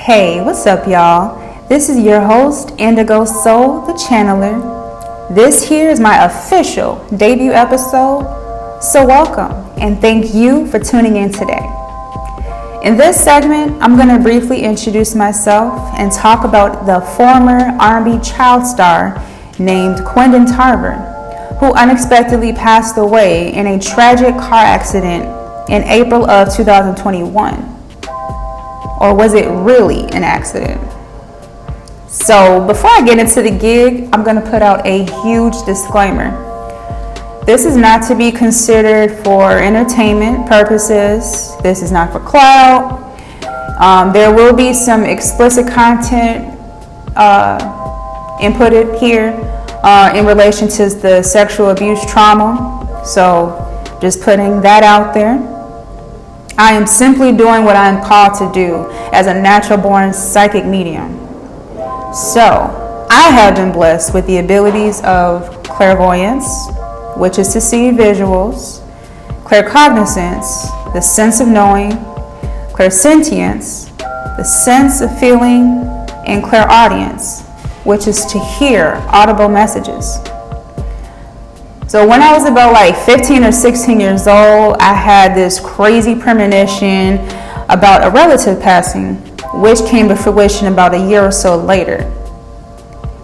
Hey, what's up, y'all? This is your host, 𝔤𝔤𝔮𝔲𝔮 the channeler. This here is my official debut episode, so welcome and thank you for tuning in today. In this segment, I'm going to briefly introduce myself and talk about the former R&B child star named Quindon Tarver, who unexpectedly passed away in a tragic car accident in April of 2021. Or was it really an accident? So before I get into the gig, I'm going to put out a huge disclaimer. This is not to be considered for entertainment purposes. This is not for clout. There will be some explicit content inputted here in relation to the sexual abuse trauma. So just putting that out there. I am simply doing what I am called to do as a natural-born psychic medium. So, I have been blessed with the abilities of clairvoyance, which is to see visuals, claircognizance, the sense of knowing, clairsentience, the sense of feeling, and clairaudience, which is to hear audible messages. So when I was about 15 or 16 years old, I had this crazy premonition about a relative passing, which came to fruition about a year or so later.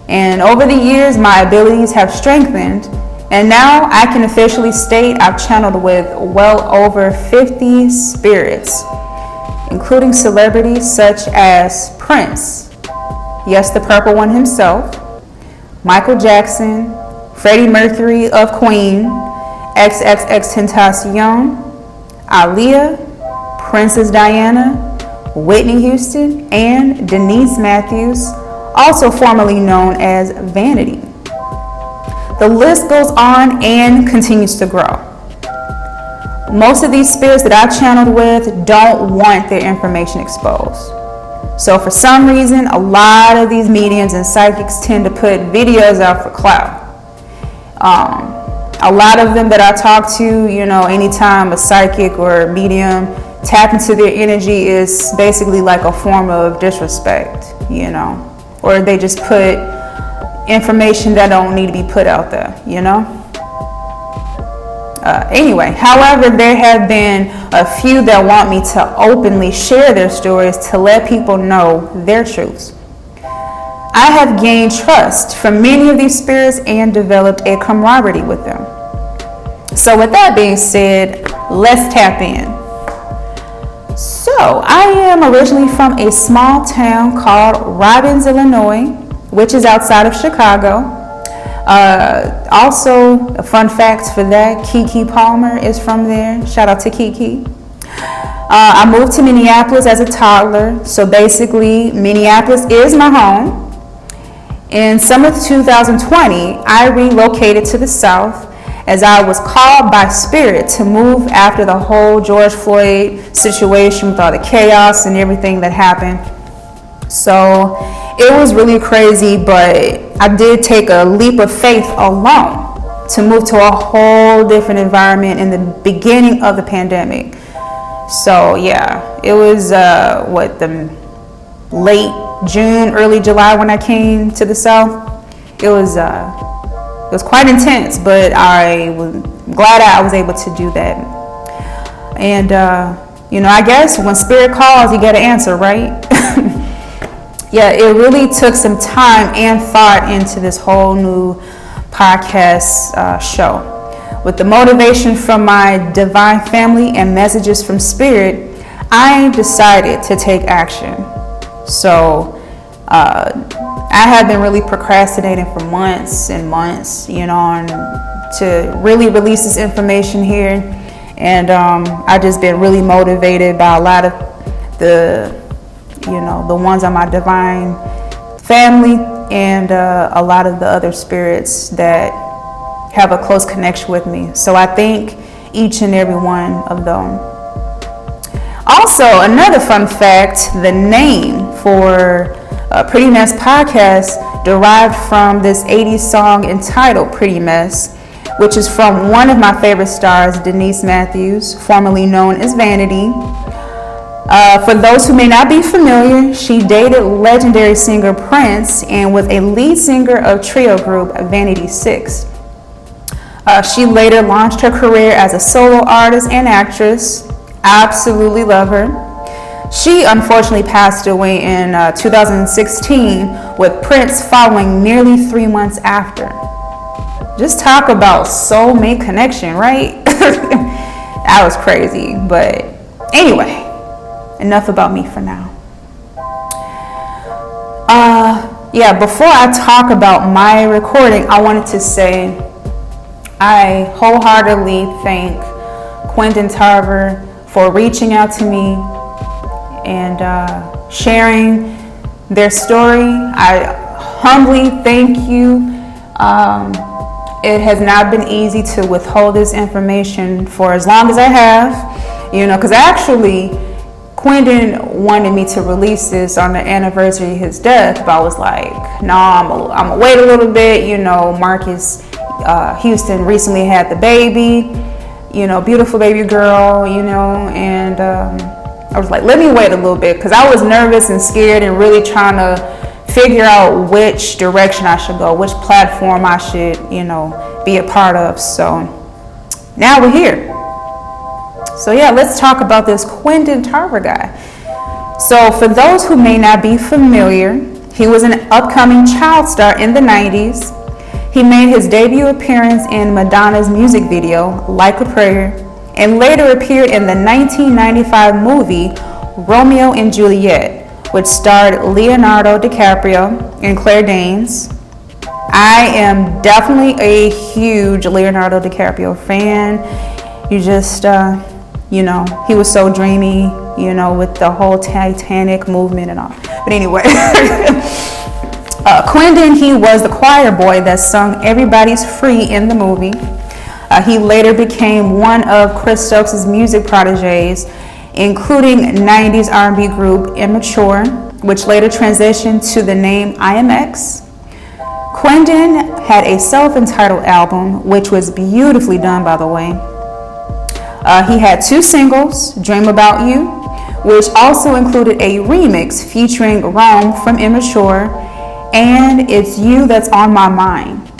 And over the years, my abilities have strengthened, and now I can officially state I've channeled with well over 50 spirits, including celebrities such as Prince, yes, the purple one himself, Michael Jackson, Freddie Mercury of Queen, 𝔤𝔤𝔮𝔲𝔮𝔬𝔡, Aaliyah, Princess Diana, Whitney Houston, and Denise Matthews, also formerly known as Vanity. The list goes on and continues to grow. Most of these spirits that I've channeled with don't want their information exposed. So for some reason, a lot of these mediums and psychics tend to put videos out for clout. A lot of them that I talk to, anytime a psychic or a medium tap into their energy is basically like a form of disrespect, or they just put information that don't need to be put out there, Anyway, however, there have been a few that want me to openly share their stories to let people know their truths. I have gained trust from many of these spirits and developed a camaraderie with them. So with that being said, let's tap in. So I am originally from a small town called Robbins, Illinois, which is outside of Chicago. Also, a fun fact for that, Keke Palmer is from there. Shout out to Keke. I moved to Minneapolis as a toddler. So basically, Minneapolis is my home. In summer of 2020, I relocated to the South as I was called by Spirit to move after the whole George Floyd situation with all the chaos and everything that happened. So it was really crazy, but I did take a leap of faith alone to move to a whole different environment in the beginning of the pandemic. So yeah, it was the late June, early July when I came to the South. It was quite intense, but I was glad I was able to do that. And I guess when Spirit calls, you got to answer, right? Yeah, it really took some time and thought into this whole new podcast show. With the motivation from my divine family and messages from Spirit, I decided to take action. So I have been really procrastinating for months and months, to really release this information here. And I've just been really motivated by a lot of the ones on my divine family and a lot of the other spirits that have a close connection with me. So I thank each and every one of them. Also, another fun fact, the name for Pretty Mess Podcast derived from this 80s song entitled Pretty Mess, which is from one of my favorite stars, Denise Matthews, formerly known as Vanity. For those who may not be familiar, she dated legendary singer Prince and was a lead singer of trio group Vanity 6. She later launched her career as a solo artist and actress. Absolutely love her. She unfortunately passed away in 2016, with Prince following nearly 3 months after. Just talk about soulmate connection, right? That was crazy. But anyway, enough about me for now. Before I talk about my recording, I wanted to say I wholeheartedly thank Quindon Tarver for reaching out to me and sharing their story. I humbly thank you. It has not been easy to withhold this information for as long as I have, because actually Quindon wanted me to release this on the anniversary of his death, but I was like, no, I'm gonna wait a little bit. Marques Houston recently had the baby, beautiful baby girl, and I was like, let me wait a little bit, because I was nervous and scared and really trying to figure out which direction I should go, which platform I should, be a part of. So now we're here. So let's talk about this Quindon Tarver guy. So for those who may not be familiar, he was an upcoming child star in the 90s. He made his debut appearance in Madonna's music video, Like a Prayer, and later appeared in the 1995 movie Romeo and Juliet, which starred Leonardo DiCaprio and Claire Danes. I am definitely a huge Leonardo DiCaprio fan. You just, he was so dreamy, with the whole Titanic movement and all. But anyway, Quindon, he was the choir boy that sung Everybody's Free in the movie. He later became one of Chris Stokes' music proteges, including 90s R&B group 𝔤𝔤𝔦𝔰𝔬𝔡, which later transitioned to the name IMX. Quindon had a self-entitled album, which was beautifully done, by the way. He had 2 singles, Dream About You, which also included a remix featuring Rome from 𝔤𝔤𝔦𝔰, and It's You That's On My Mind.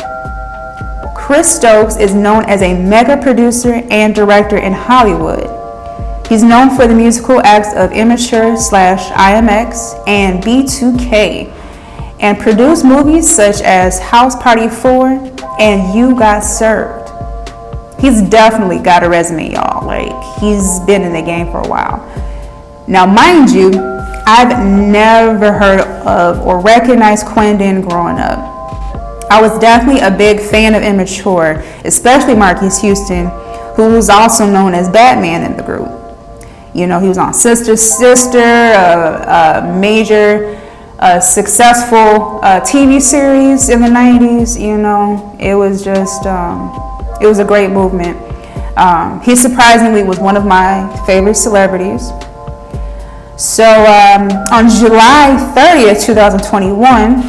Chris Stokes is known as a mega producer and director in Hollywood. He's known for the musical acts of 𝔤𝔤𝔬𝔦/IMX and B2K, and produced movies such as House Party 4 and You Got Served. He's definitely got a resume, y'all. He's been in the game for a while. Now, mind you, I've never heard of or recognized Quindon growing up. I was definitely a big fan of 𝔤𝔤𝔬𝔦, especially Marques Houston, who was also known as Batman in the group. He was on Sister, a major successful TV series in the 90s. It was just, it was a great movement. He surprisingly was one of my favorite celebrities. So on July 30th, 2021,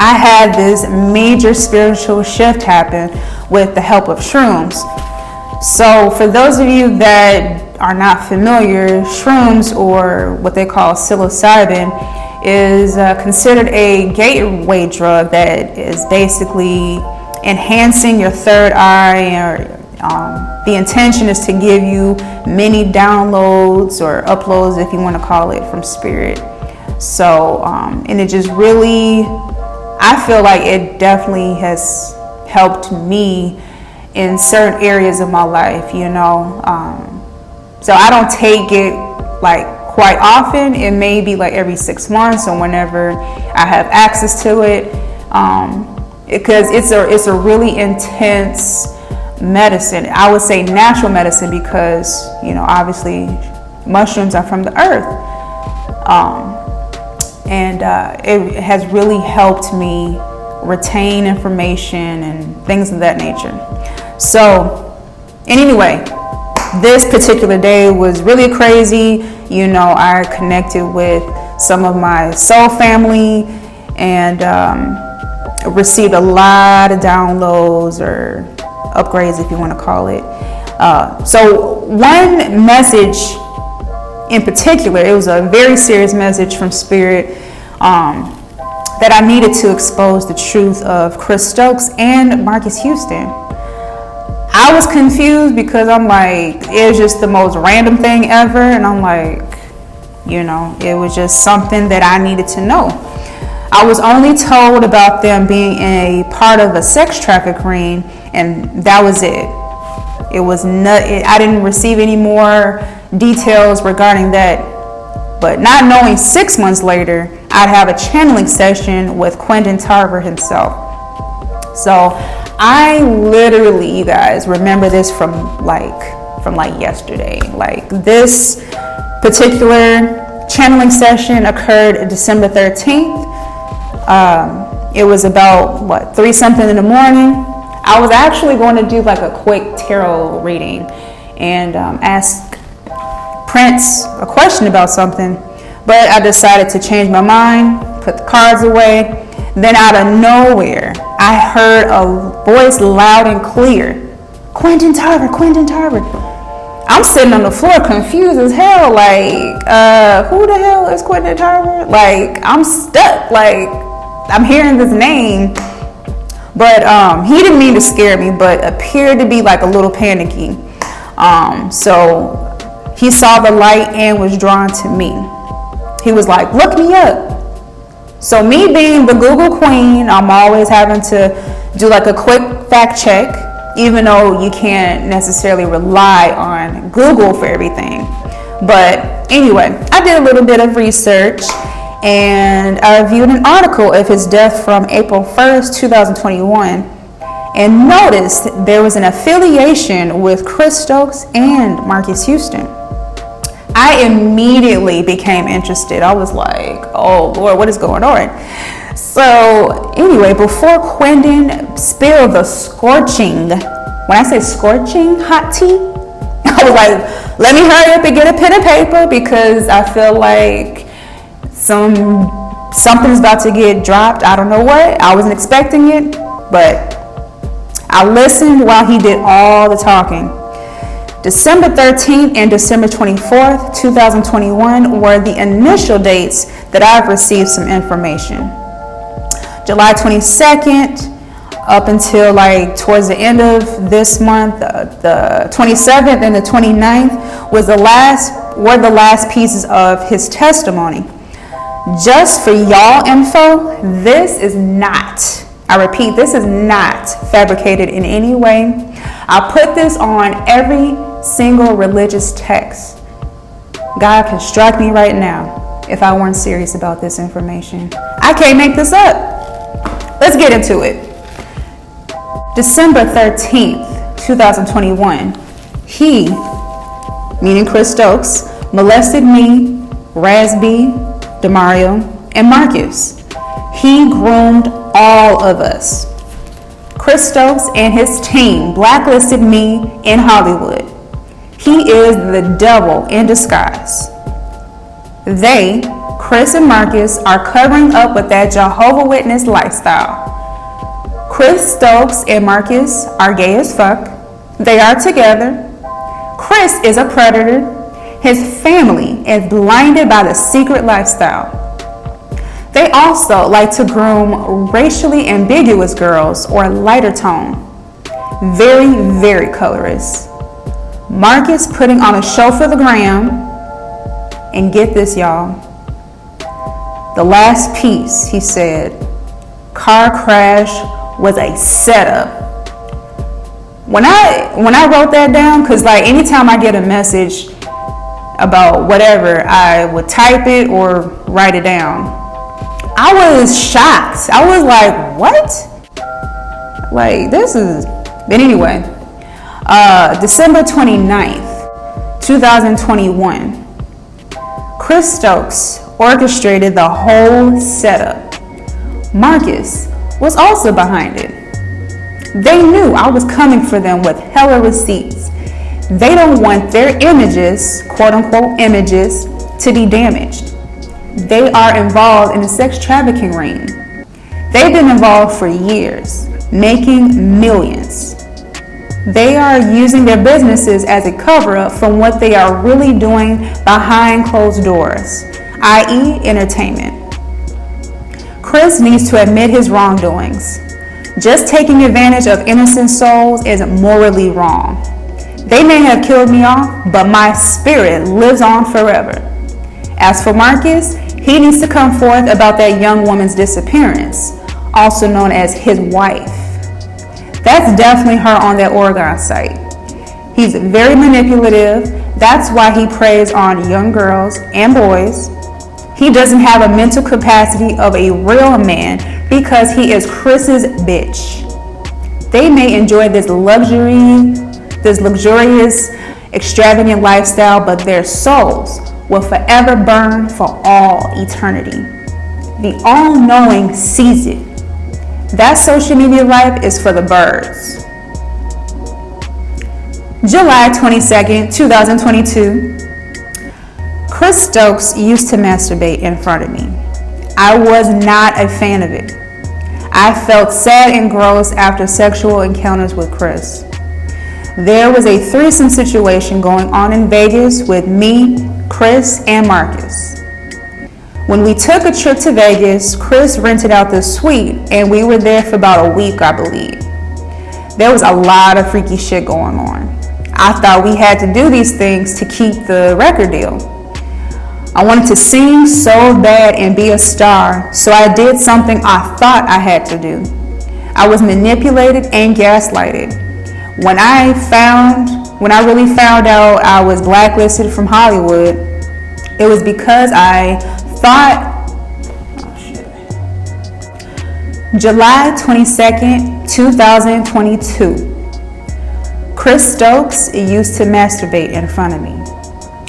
I had this major spiritual shift happen with the help of shrooms. So for those of you that are not familiar, shrooms, or what they call psilocybin, is considered a gateway drug that is basically enhancing your third eye, or the intention is to give you many downloads or uploads, if you want to call it, from spirit. So and it just really, I feel like it definitely has helped me in certain areas of my life, so I don't take it quite often. It may be every 6 months or whenever I have access to it, because it's a really intense medicine. I would say natural medicine, because obviously mushrooms are from the earth, and it has really helped me retain information and things of that nature. So anyway, this particular day was really crazy. I connected with some of my soul family and received a lot of downloads, or upgrades, if you want to call it. So one message in particular, it was a very serious message from Spirit that I needed to expose the truth of Chris Stokes and Marques Houston. I was confused because I'm like, it was just the most random thing ever. And I'm like, you know, it was just something that I needed to know. I was only told about them being a part of a sex traffic ring, and that was it. It was not, I didn't receive any more details regarding that. But not knowing 6 months later, I'd have a channeling session with Quindon Tarver himself. So I literally, you guys, remember this from like yesterday. Like, this particular channeling session occurred December 13th. It was about 3 something in the morning. I was actually going to do like a quick tarot reading and ask Prince a question about something, but I decided to change my mind, put the cards away. Then out of nowhere, I heard a voice loud and clear, Quindon Tarver, Quindon Tarver. I'm sitting on the floor confused as hell, like, who the hell is Quindon Tarver? Like, I'm stuck, like, I'm hearing this name. But he didn't mean to scare me, but appeared to be like a little panicky. So he saw the light and was drawn to me. He was like, look me up. So me being the Google queen, I'm always having to do like a quick fact check, even though you can't necessarily rely on Google for everything. But anyway, I did a little bit of research, and I reviewed an article of his death from April 1st, 2021, and noticed there was an affiliation with Chris Stokes and Marques Houston. I immediately became interested. I was like, oh Lord, what is going on? So anyway, before Quindon spilled the scorching, when I say scorching hot tea, I was like, let me hurry up and get a pen and paper, because I feel like something's about to get dropped. I don't know what. I wasn't expecting it, but I listened while he did all the talking. December 13th and December 24th, 2021 were the initial dates that I've received some information. July 22nd up until like towards the end of this month, the 27th and the 29th were the last pieces of his testimony. Just for y'all info, this is not, I repeat, this is not fabricated in any way. I put this on every single religious text. God can strike me right now if I weren't serious about this information. I can't make this up. Let's get into it. December 13th, 2021, he, meaning Chris Stokes, molested me, 𝔢𝔦𝔬𝔢𝔦, and Marques. He groomed all of us. Chris Stokes and his team blacklisted me in Hollywood. He is the devil in disguise. They, Chris and Marques, are covering up with that Jehovah's Witness lifestyle. Chris Stokes and Marques are gay as fuck. They are together. Chris is a predator. His family is blinded by the secret lifestyle. They also like to groom racially ambiguous girls or lighter tone. Very, very colorist. Marques putting on a show for the gram. And get this, y'all. The last piece, he said, car crash was a setup. When I wrote that down, because like anytime I get a message about whatever, I would type it or write it down. I was shocked. I was like, what? Like, this is, but anyway, December 29th, 2021, Chris Stokes orchestrated the whole setup. Marques was also behind it. They knew I was coming for them with hella receipts. They don't want their images, quote unquote images, to be damaged. They are involved in a sex trafficking ring. They've been involved for years, making millions. They are using their businesses as a cover-up from what they are really doing behind closed doors, i.e. entertainment. Chris needs to admit his wrongdoings. Just taking advantage of innocent souls is morally wrong. They may have killed me off, but my spirit lives on forever. As for Marques, he needs to come forth about that young woman's disappearance, also known as his wife. That's definitely her on that Oregon site. He's very manipulative. That's why he preys on young girls and boys. He doesn't have a mental capacity of a real man because he is Chris's bitch. They may enjoy this luxurious, extravagant lifestyle, but their souls will forever burn for all eternity. The all-knowing sees it. That social media life is for the birds. July 22nd, 2022. Chris Stokes used to masturbate in front of me. I was not a fan of it. I felt sad and gross after sexual encounters with Chris. There was a threesome situation going on in Vegas with me, Chris, and Marques. When we took a trip to Vegas, Chris rented out the suite and we were there for about a week, I believe. There was a lot of freaky shit going on. I thought we had to do these things to keep the record deal. I wanted to sing so bad and be a star, so I did something I thought I had to do. I was manipulated and gaslighted. When I really found out I was blacklisted from Hollywood, it was because I thought, July 22nd, 2022. Chris Stokes used to masturbate in front of me.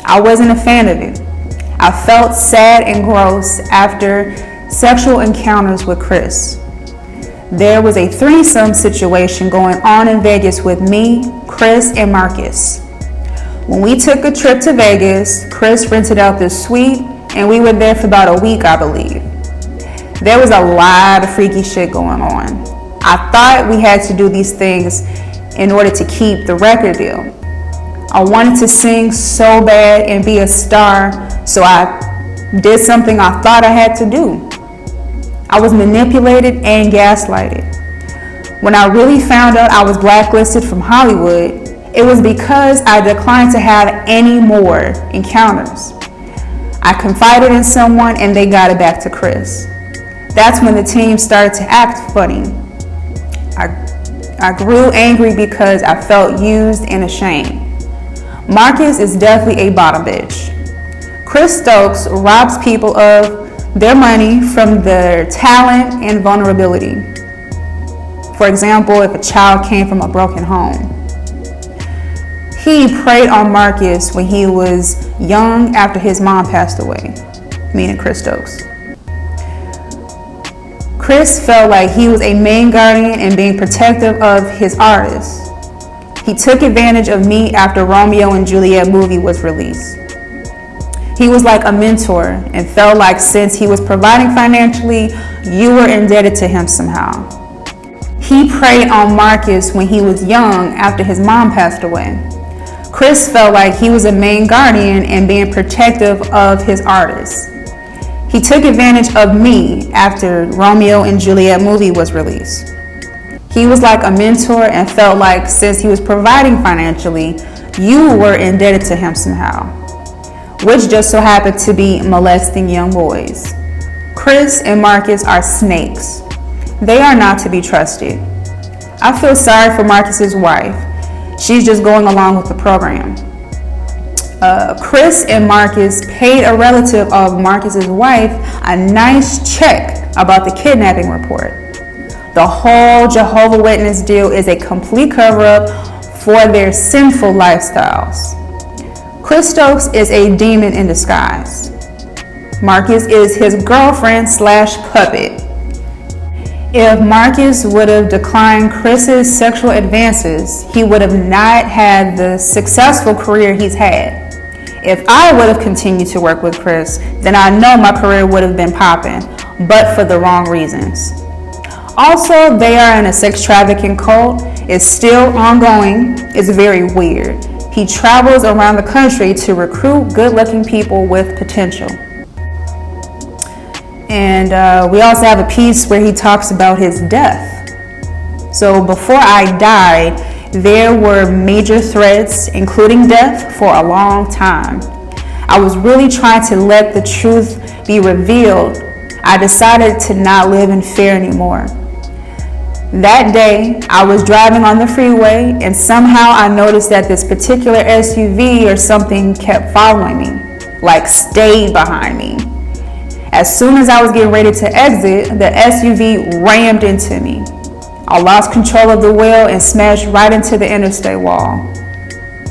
I wasn't a fan of it. I felt sad and gross after sexual encounters with Chris. There was a threesome situation going on in Vegas with me, Chris, and Marques. When we took a trip to Vegas, Chris rented out this suite and we were there for about a week, I believe. There was a lot of freaky shit going on. I thought we had to do these things in order to keep the record deal. I wanted to sing so bad and be a star, so I did something I thought I had to do. I was manipulated and gaslighted. When I really found out I was blacklisted from Hollywood, it was because I declined to have any more encounters. I confided in someone and they got it back to Chris. That's when the team started to act funny. I grew angry because I felt used and ashamed. Marques is definitely a bottom bitch. Chris Stokes robs people of their money from their talent and vulnerability. For example, if a child came from a broken home. He preyed on Marques when he was young after his mom passed away, meaning Chris Stokes. Chris felt like he was a main guardian and being protective of his artists. He took advantage of me after Romeo and Juliet movie was released. He was like a mentor and felt like since he was providing financially, you were indebted to him somehow. He preyed on Marques when he was young after his mom passed away. Chris felt like he was a main guardian and being protective of his artists. He took advantage of me after Romeo and Juliet movie was released. He was like a mentor and felt like since he was providing financially, you were indebted to him somehow, which just so happened to be molesting young boys. Chris and Marques are snakes. They are not to be trusted. I feel sorry for Marques' wife. She's just going along with the program. Chris and Marques paid a relative of Marques' wife a nice check about the kidnapping report. The whole Jehovah's Witness deal is a complete cover-up for their sinful lifestyles. Chris Stokes is a demon in disguise. Marques is his girlfriend/puppet. If Marques would have declined Chris's sexual advances, he would have not had the successful career he's had. If I would have continued to work with Chris, then I know my career would have been popping, but for the wrong reasons. Also, they are in a sex trafficking cult. It's still ongoing. It's very weird. He travels around the country to recruit good-looking people with potential. And we also have a piece where he talks about his death. So before I died, there were major threats, including death, for a long time. I was really trying to let the truth be revealed. I decided to not live in fear anymore. That day, I was driving on the freeway, and somehow I noticed that this particular SUV or something kept following me, like stayed behind me. As soon as I was getting ready to exit, the SUV rammed into me. I lost control of the wheel and smashed right into the interstate wall.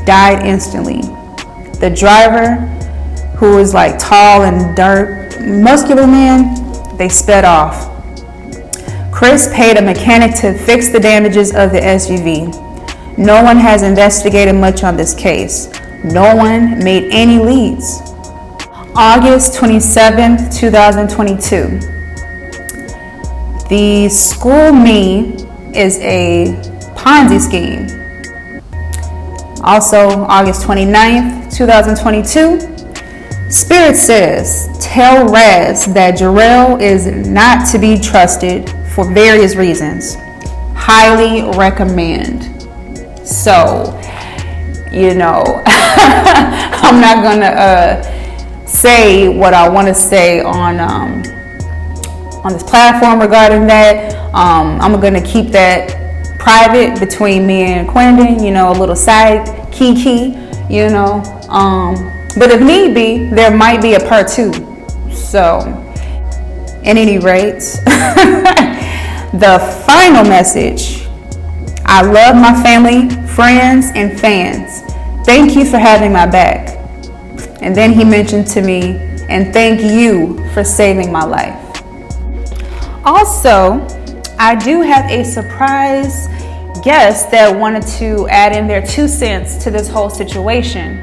Died instantly. The driver, who was like tall and dark, muscular man, they sped off. Chris paid a mechanic to fix the damages of the SUV. No one has investigated much on this case. No one made any leads. August 27th, 2022. The school me is a Ponzi scheme. Also, August 29th, 2022. Spirit says, tell Raz that Jarrell is not to be trusted for various reasons. Highly recommend. So, I'm not gonna say what I want to say on this platform regarding that. I'm gonna keep that private between me and Quindon. A little side kiki. But if need be, there might be a part 2. So, at any rate, the final message. I love my family, friends, and fans. Thank you for having my back. And then he mentioned to me, and thank you for saving my life. Also, I do have a surprise guest that wanted to add in their 2 cents to this whole situation.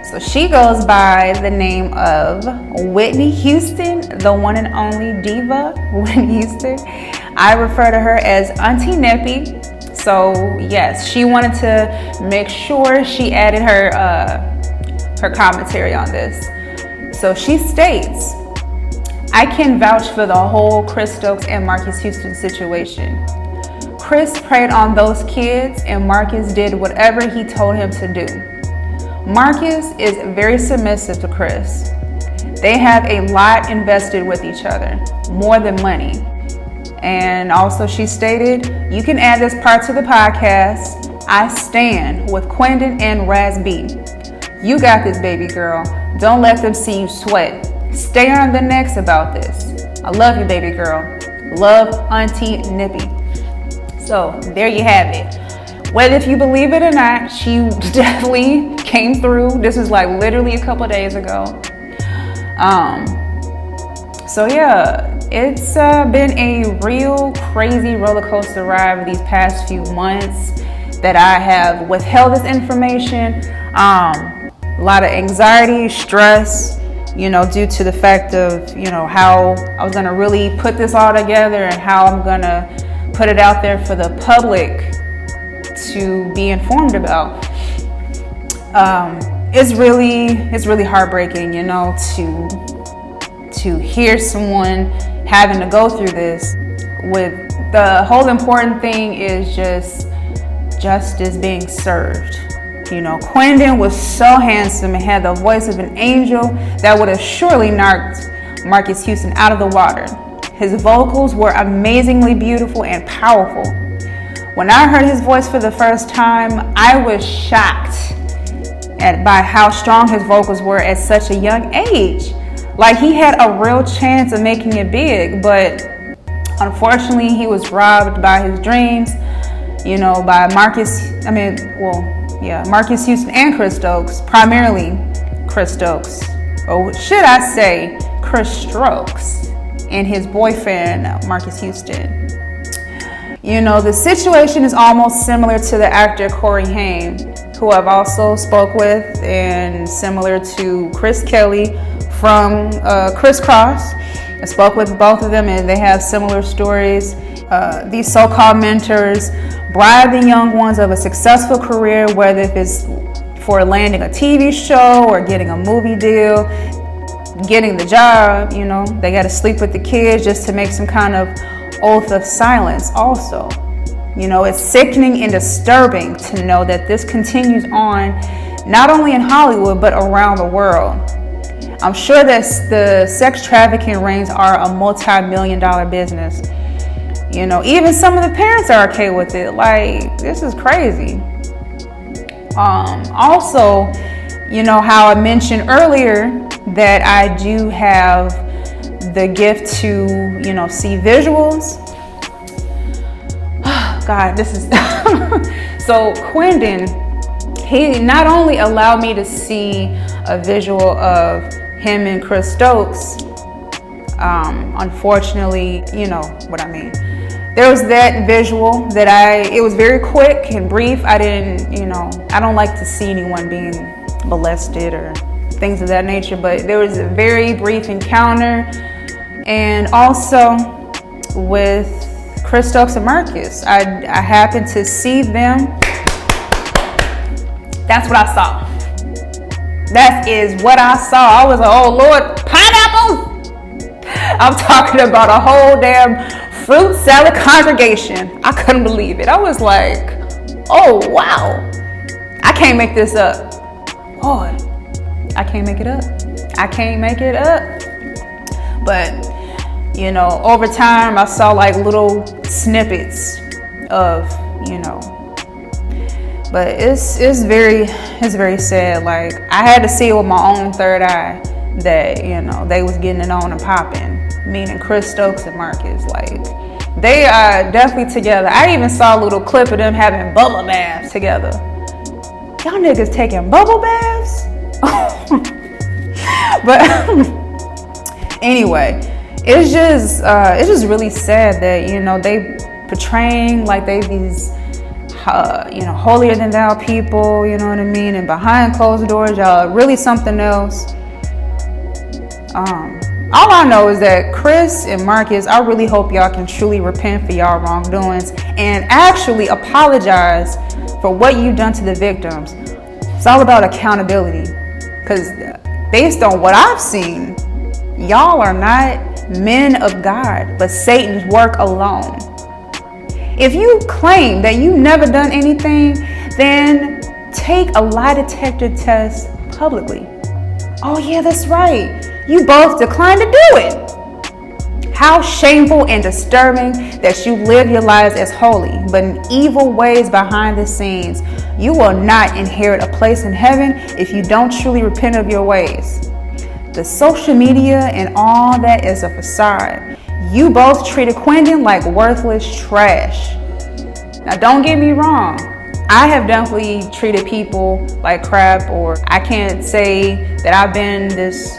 So she goes by the name of Whitney Houston, the one and only diva, Whitney Houston. I refer to her as Auntie Nippy. So yes, she wanted to make sure she added her commentary on this. So she states, I can vouch for the whole Chris Stokes and Marques Houston situation. Chris preyed on those kids and Marques did whatever he told him to do. Marques is very submissive to Chris. They have a lot invested with each other, more than money. And also she stated, you can add this part to the podcast. I stand with Quindon and Raz B. You got this, baby girl. Don't let them see you sweat. Stay on the necks about this. I love you, baby girl. Love, Auntie Nippy. So there you have it. Whether if you believe it or not, she definitely came through. This was like literally a couple days ago. So yeah, it's been a real crazy roller coaster ride these past few months that I have withheld this information. A lot of anxiety, stress, due to the fact of, how I was gonna really put this all together and how I'm gonna put it out there for the public to be informed about. It's really heartbreaking, to hear someone having to go through this. With the whole important thing is just justice being served. Quindon was so handsome and had the voice of an angel that would have surely knocked Marques Houston out of the water. His vocals were amazingly beautiful and powerful. When I heard his voice for the first time, I was shocked by how strong his vocals were at such a young age. Like he had a real chance of making it big, but unfortunately he was robbed by his dreams, by Marques Houston and Chris Stokes, primarily Chris Stokes. Or should I say Chris Strokes and his boyfriend, Marques Houston. The situation is almost similar to the actor Corey Haim, who I've also spoke with, and similar to Chris Kelly from Criss Cross. I spoke with both of them and they have similar stories. these so-called mentors bribe the young ones of a successful career, whether if it's for landing a TV show or getting a movie deal, getting the job. You know, they got to sleep with the kids just to make some kind of oath of silence also. You know, it's sickening and disturbing to know that this continues on, not only in Hollywood, but around the world. I'm sure that the sex trafficking rings are a multi-million-dollar business. You know, even some of the parents are okay with it. Like, this is crazy. Also, you know how I mentioned earlier that I do have the gift to, you know, see visuals. God, this is so Quindon, he not only allowed me to see a visual of him and Chris Stokes. Unfortunately, you know what I mean. There was that visual that it was very quick and brief. I don't like to see anyone being molested or things of that nature, but there was a very brief encounter. And also with Chris Stokes and Marques, I happened to see them. That's what I saw. That is what I saw. I was like, oh Lord, pineapples! I'm talking about a whole damn fruit salad congregation. I couldn't believe it. I was like, oh wow. I can't make this up. Lord, I can't make it up. I can't make it up. But, you know, over time I saw like little snippets of, you know, but it's very sad. Like, I had to see it with my own third eye that, you know, they was getting it on and popping, meaning Chris Stokes and Marques. Like, they are definitely together. I even saw a little clip of them having bubble baths together. Y'all niggas taking bubble baths? But anyway, it's just really sad that, you know, they portraying like they these you know, holier than thou people, you know what I mean? And behind closed doors, y'all really something else. All I know is that Chris and Marques, I really hope y'all can truly repent for y'all wrongdoings and actually apologize for what you've done to the victims. It's all about accountability, because based on what I've seen, y'all are not men of God, but Satan's work alone. If you claim that you've never done anything, then take a lie detector test publicly. Oh yeah, that's right. You both declined to do it. How shameful and disturbing that you live your lives as holy, but in evil ways behind the scenes. You will not inherit a place in heaven if you don't truly repent of your ways. The social media and all that is a facade. You both treated Quindon like worthless trash. Now, don't get me wrong. I have definitely treated people like crap, or I can't say that I've been this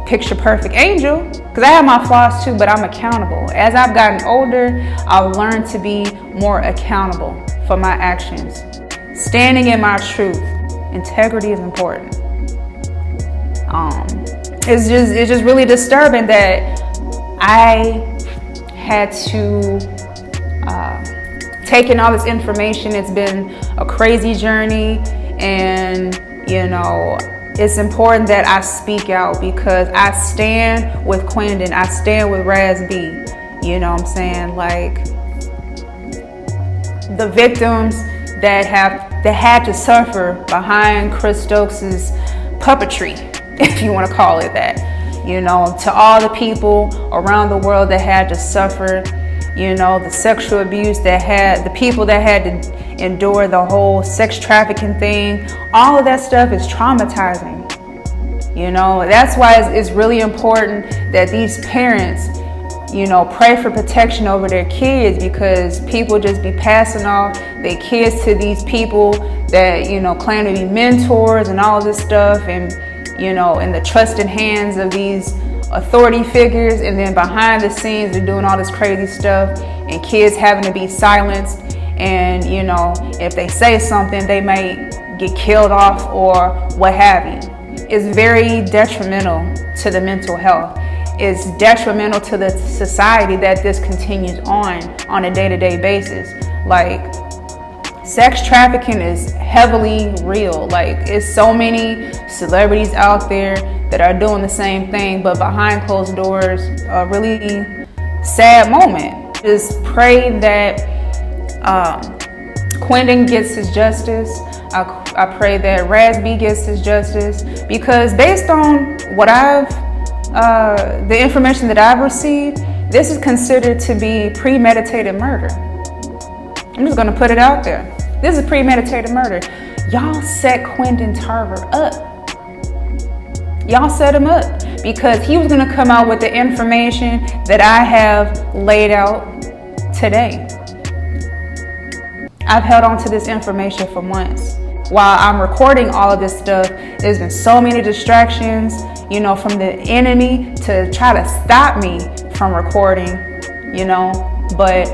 picture perfect angel, because I have my flaws too, but I'm accountable. As I've gotten older, I've learned to be more accountable for my actions. Standing in my truth. Integrity is important. It's just really disturbing that I had to take in all this information. It's been a crazy journey, and you know, it's important that I speak out, because I stand with Quindon, I stand with Ras B. You know what I'm saying? Like, the victims that had to suffer behind Chris Stokes' puppetry, if you want to call it that. You know, to all the people around the world that had to suffer, you know, the sexual abuse the people that had to endure the whole sex trafficking thing, all of that stuff is traumatizing. You know, that's why it's really important that these parents, you know, pray for protection over their kids, because people just be passing off their kids to these people that, you know, claim to be mentors and all of this stuff, and you know, in the trusted hands of these authority figures, and then behind the scenes they're doing all this crazy stuff, and kids having to be silenced, and you know, if they say something they may get killed off or what have you. It's very detrimental to the mental health. is detrimental to the society that this continues on a day-to-day basis. Like, sex trafficking is heavily real. Like, it's so many celebrities out there that are doing the same thing, but behind closed doors, a really sad moment. Just pray that Quindon gets his justice. I pray that Rasby gets his justice, because based on what the information that I've received, this is considered to be premeditated murder. I'm just gonna put it out there. This is premeditated murder. Y'all set Quindon Tarver up. Y'all set him up because he was gonna come out with the information that I have laid out today. I've held on to this information for months. While I'm recording all of this stuff, there's been so many distractions, you know, from the enemy to try to stop me from recording, you know, but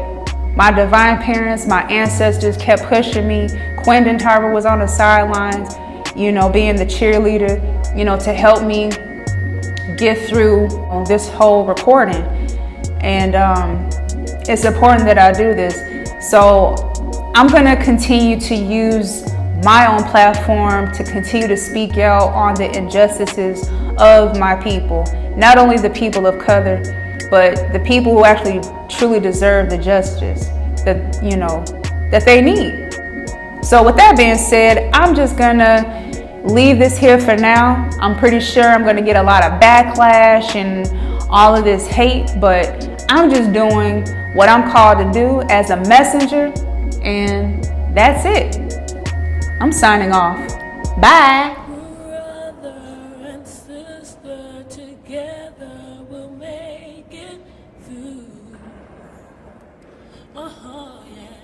my divine parents, my ancestors kept pushing me. Quindon Tarver was on the sidelines, you know, being the cheerleader, you know, to help me get through this whole recording. And it's important that I do this. So I'm gonna continue to use my own platform to continue to speak out on the injustices of my people. Not only the people of color, but the people who actually truly deserve the justice that, you know, that they need. So with that being said, I'm just gonna leave this here for now. I'm pretty sure I'm gonna get a lot of backlash and all of this hate, but I'm just doing what I'm called to do as a messenger, and that's it. I'm signing off. Bye. Brother and sister, together we'll make it through. Yeah.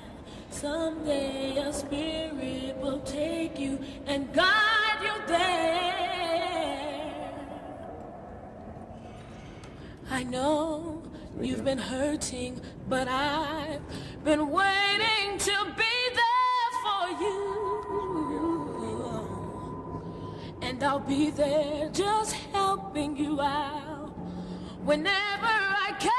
Someday a spirit will take you and guide you there. I know you've been hurting, but I've been waiting to be there for you. And I'll be there just helping you out whenever I can.